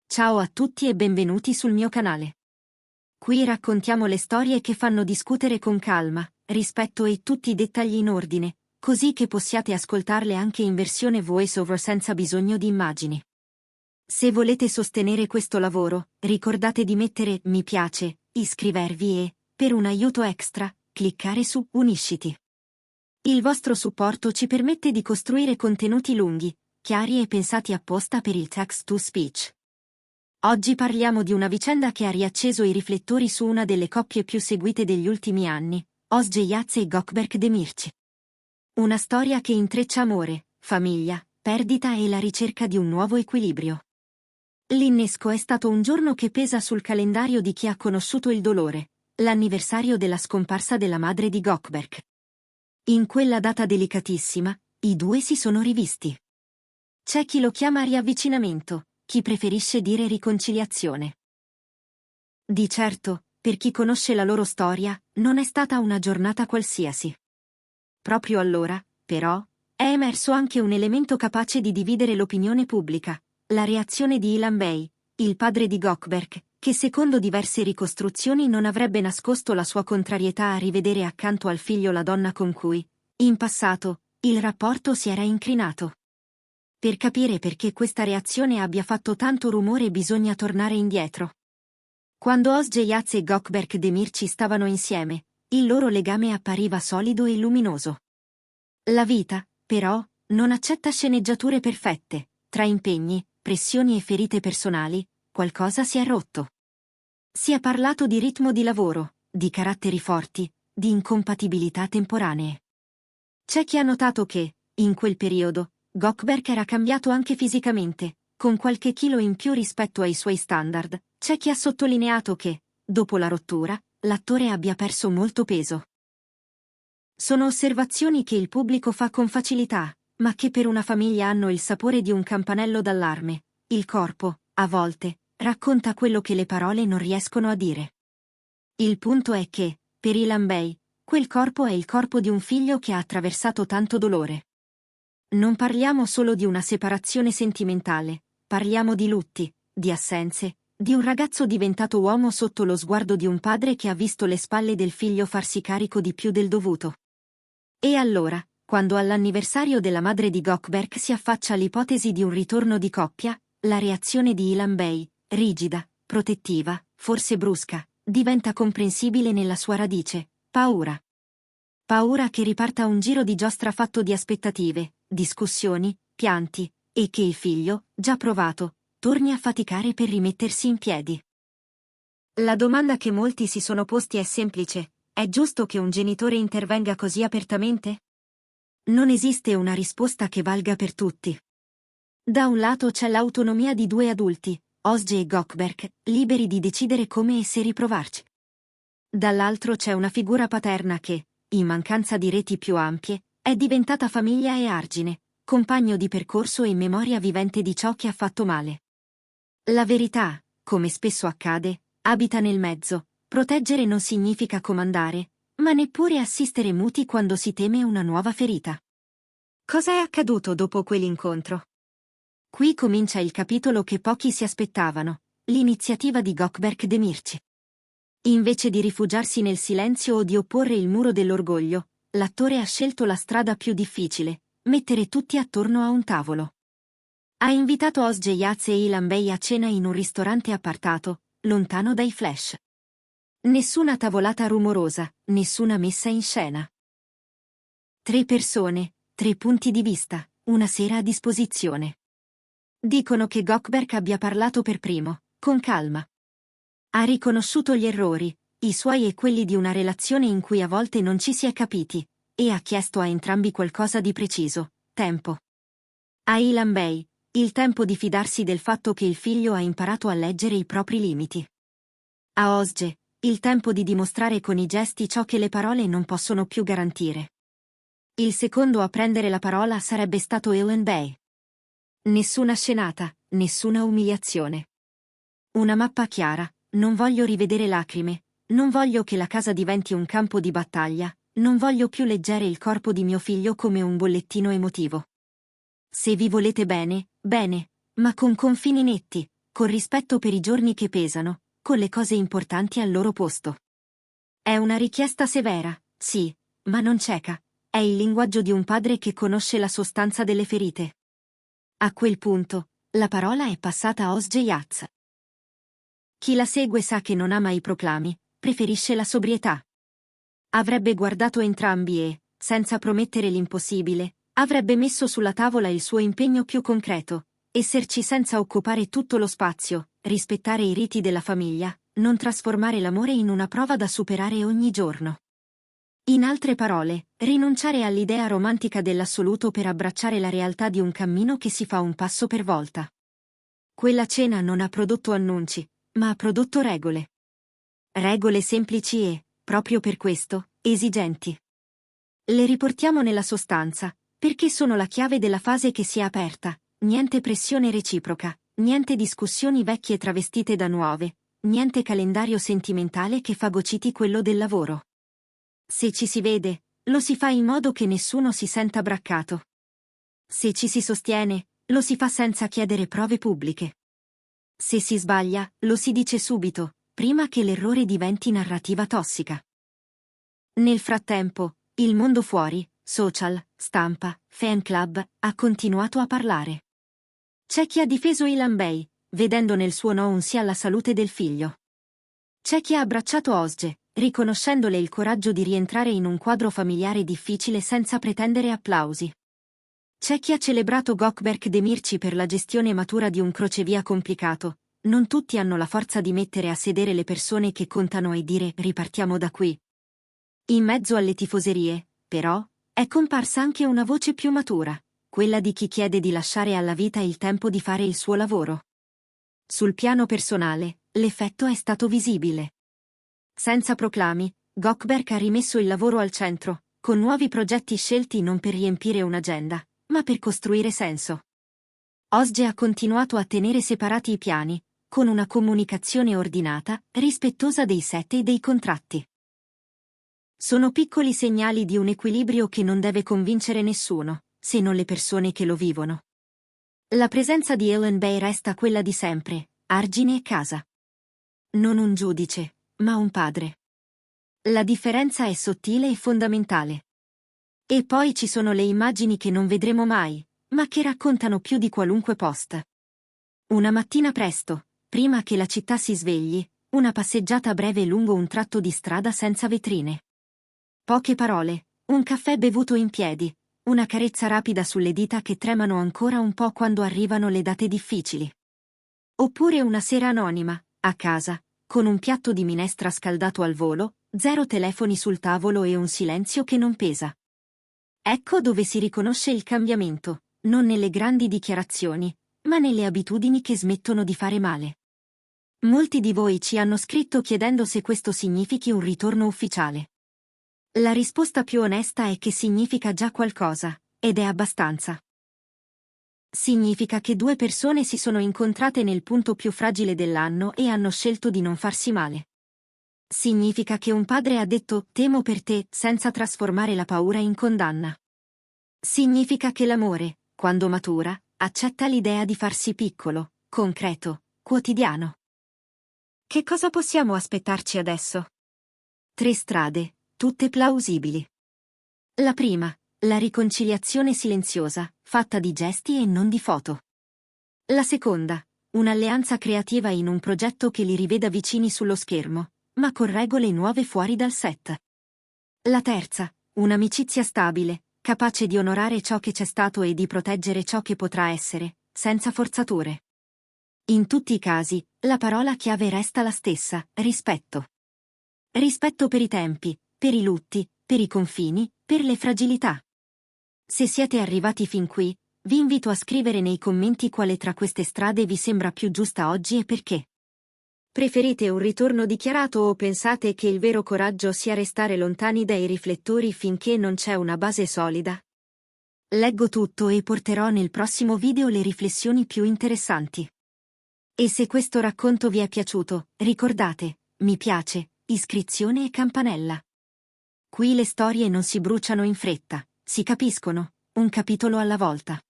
Ciao a tutti e benvenuti sul mio canale. Qui raccontiamo le storie che fanno discutere con calma, rispetto e tutti i dettagli in ordine, così che possiate ascoltarle anche in versione voice over senza bisogno di immagini. Se volete sostenere questo lavoro, ricordate di mettere mi piace, iscrivervi e, per un aiuto extra, cliccare su Unisciti. Il vostro supporto ci permette di costruire contenuti lunghi, chiari e pensati apposta per il text-to-speech. Oggi parliamo di una vicenda che ha riacceso i riflettori su una delle coppie più seguite degli ultimi anni, Özge Yağız e Gökberk Demirci. Una storia che intreccia amore, famiglia, perdita e la ricerca di un nuovo equilibrio. L'innesco è stato un giorno che pesa sul calendario di chi ha conosciuto il dolore, l'anniversario della scomparsa della madre di Gökberk. In quella data delicatissima, i due si sono rivisti. C'è chi lo chiama riavvicinamento, chi preferisce dire riconciliazione. Di certo, per chi conosce la loro storia, non è stata una giornata qualsiasi. Proprio allora, però, è emerso anche un elemento capace di dividere l'opinione pubblica, la reazione di Ilhan Bey, il padre di Gökberk, che secondo diverse ricostruzioni non avrebbe nascosto la sua contrarietà a rivedere accanto al figlio la donna con cui, in passato, il rapporto si era incrinato. Per capire perché questa reazione abbia fatto tanto rumore bisogna tornare indietro. Quando Özge Yağız e Gökberk Demirci stavano insieme, il loro legame appariva solido e luminoso. La vita, però, non accetta sceneggiature perfette, tra impegni, pressioni e ferite personali, qualcosa si è rotto. Si è parlato di ritmo di lavoro, di caratteri forti, di incompatibilità temporanee. C'è chi ha notato che, in quel periodo, Gökberk era cambiato anche fisicamente, con qualche chilo in più rispetto ai suoi standard. C'è chi ha sottolineato che, dopo la rottura, l'attore abbia perso molto peso. Sono osservazioni che il pubblico fa con facilità, ma che per una famiglia hanno il sapore di un campanello d'allarme. Il corpo, a volte, racconta quello che le parole non riescono a dire. Il punto è che, per Ilhan Bey, quel corpo è il corpo di un figlio che ha attraversato tanto dolore. Non parliamo solo di una separazione sentimentale, parliamo di lutti, di assenze, di un ragazzo diventato uomo sotto lo sguardo di un padre che ha visto le spalle del figlio farsi carico di più del dovuto. E allora, quando all'anniversario della madre di Gökberk si affaccia l'ipotesi di un ritorno di coppia, la reazione di Ilhan Bey, rigida, protettiva, forse brusca, diventa comprensibile nella sua radice: paura. Paura che riparta un giro di giostra fatto di aspettative, discussioni, pianti, e che il figlio, già provato, torni a faticare per rimettersi in piedi. La domanda che molti si sono posti è semplice: è giusto che un genitore intervenga così apertamente? Non esiste una risposta che valga per tutti. Da un lato c'è l'autonomia di due adulti, Özge e Gökberk, liberi di decidere come e se riprovarci. Dall'altro c'è una figura paterna che, in mancanza di reti più ampie, è diventata famiglia e argine, compagno di percorso e memoria vivente di ciò che ha fatto male. La verità, come spesso accade, abita nel mezzo. Proteggere non significa comandare, ma neppure assistere muti quando si teme una nuova ferita. Cosa è accaduto dopo quell'incontro? Qui comincia il capitolo che pochi si aspettavano, l'iniziativa di Gökberk Demirci. Invece di rifugiarsi nel silenzio o di opporre il muro dell'orgoglio, l'attore ha scelto la strada più difficile: mettere tutti attorno a un tavolo. Ha invitato Özge Yağız e Ilhan Bey a cena in un ristorante appartato, lontano dai flash. Nessuna tavolata rumorosa, nessuna messa in scena. 3 persone, 3 punti di vista, una sera a disposizione. Dicono che Gökberk abbia parlato per primo, con calma. Ha riconosciuto gli errori, i suoi e quelli di una relazione in cui a volte non ci si è capiti, e ha chiesto a entrambi qualcosa di preciso: tempo. A Ilhan Bey, il tempo di fidarsi del fatto che il figlio ha imparato a leggere i propri limiti. A Özge, il tempo di dimostrare con i gesti ciò che le parole non possono più garantire. Il secondo a prendere la parola sarebbe stato Ilhan Bey. Nessuna scenata, nessuna umiliazione. Una mappa chiara: non voglio rivedere lacrime, non voglio che la casa diventi un campo di battaglia, non voglio più leggere il corpo di mio figlio come un bollettino emotivo. Se vi volete bene, bene, ma con confini netti, con rispetto per i giorni che pesano, con le cose importanti al loro posto. È una richiesta severa, sì, ma non cieca. È il linguaggio di un padre che conosce la sostanza delle ferite. A quel punto, la parola è passata a Osje Yats. Chi la segue sa che non ama i proclami, preferisce la sobrietà. Avrebbe guardato entrambi e, senza promettere l'impossibile, avrebbe messo sulla tavola il suo impegno più concreto: esserci senza occupare tutto lo spazio, rispettare i riti della famiglia, non trasformare l'amore in una prova da superare ogni giorno. In altre parole, rinunciare all'idea romantica dell'assoluto per abbracciare la realtà di un cammino che si fa un passo per volta. Quella cena non ha prodotto annunci, ma ha prodotto regole. Regole semplici e, proprio per questo, esigenti. Le riportiamo nella sostanza, perché sono la chiave della fase che si è aperta: niente pressione reciproca, niente discussioni vecchie travestite da nuove, niente calendario sentimentale che fagociti quello del lavoro. Se ci si vede, lo si fa in modo che nessuno si senta braccato. Se ci si sostiene, lo si fa senza chiedere prove pubbliche. Se si sbaglia, lo si dice subito, prima che l'errore diventi narrativa tossica. Nel frattempo, il mondo fuori, social, stampa, fan club, ha continuato a parlare. C'è chi ha difeso Ilan Bey, vedendo nel suo no un sì alla salute del figlio. C'è chi ha abbracciato Osje, riconoscendole il coraggio di rientrare in un quadro familiare difficile senza pretendere applausi. C'è chi ha celebrato Gökberk Demirci per la gestione matura di un crocevia complicato. Non tutti hanno la forza di mettere a sedere le persone che contano e dire ripartiamo da qui. In mezzo alle tifoserie, però, è comparsa anche una voce più matura, quella di chi chiede di lasciare alla vita il tempo di fare il suo lavoro. Sul piano personale, l'effetto è stato visibile. Senza proclami, Gökberk ha rimesso il lavoro al centro, con nuovi progetti scelti non per riempire un'agenda, ma per costruire senso. Osje ha continuato a tenere separati i piani, con una comunicazione ordinata, rispettosa dei set e dei contratti. Sono piccoli segnali di un equilibrio che non deve convincere nessuno, se non le persone che lo vivono. La presenza di Ilan Bey resta quella di sempre, argine e casa. Non un giudice, ma un padre. La differenza è sottile e fondamentale. E poi ci sono le immagini che non vedremo mai, ma che raccontano più di qualunque post. Una mattina presto, prima che la città si svegli, una passeggiata breve lungo un tratto di strada senza vetrine. Poche parole, un caffè bevuto in piedi, una carezza rapida sulle dita che tremano ancora un po' quando arrivano le date difficili. Oppure una sera anonima, a casa, con un piatto di minestra scaldato al volo, 0 telefoni sul tavolo e un silenzio che non pesa. Ecco dove si riconosce il cambiamento, non nelle grandi dichiarazioni, ma nelle abitudini che smettono di fare male. Molti di voi ci hanno scritto chiedendo se questo significhi un ritorno ufficiale. La risposta più onesta è che significa già qualcosa, ed è abbastanza. Significa che 2 persone si sono incontrate nel punto più fragile dell'anno e hanno scelto di non farsi male. Significa che un padre ha detto "temo per te" senza trasformare la paura in condanna. Significa che l'amore, quando matura, accetta l'idea di farsi piccolo, concreto, quotidiano. Che cosa possiamo aspettarci adesso? 3 strade, tutte plausibili. La prima, la riconciliazione silenziosa, fatta di gesti e non di foto. La seconda, un'alleanza creativa in un progetto che li riveda vicini sullo schermo, ma con regole nuove fuori dal set. La terza, un'amicizia stabile, capace di onorare ciò che c'è stato e di proteggere ciò che potrà essere, senza forzature. In tutti i casi, la parola chiave resta la stessa: rispetto. Rispetto per i tempi, per i lutti, per i confini, per le fragilità. Se siete arrivati fin qui, vi invito a scrivere nei commenti quale tra queste strade vi sembra più giusta oggi e perché. Preferite un ritorno dichiarato o pensate che il vero coraggio sia restare lontani dai riflettori finché non c'è una base solida? Leggo tutto e porterò nel prossimo video le riflessioni più interessanti. E se questo racconto vi è piaciuto, ricordate, mi piace, iscrizione e campanella. Qui le storie non si bruciano in fretta, si capiscono, un capitolo alla volta.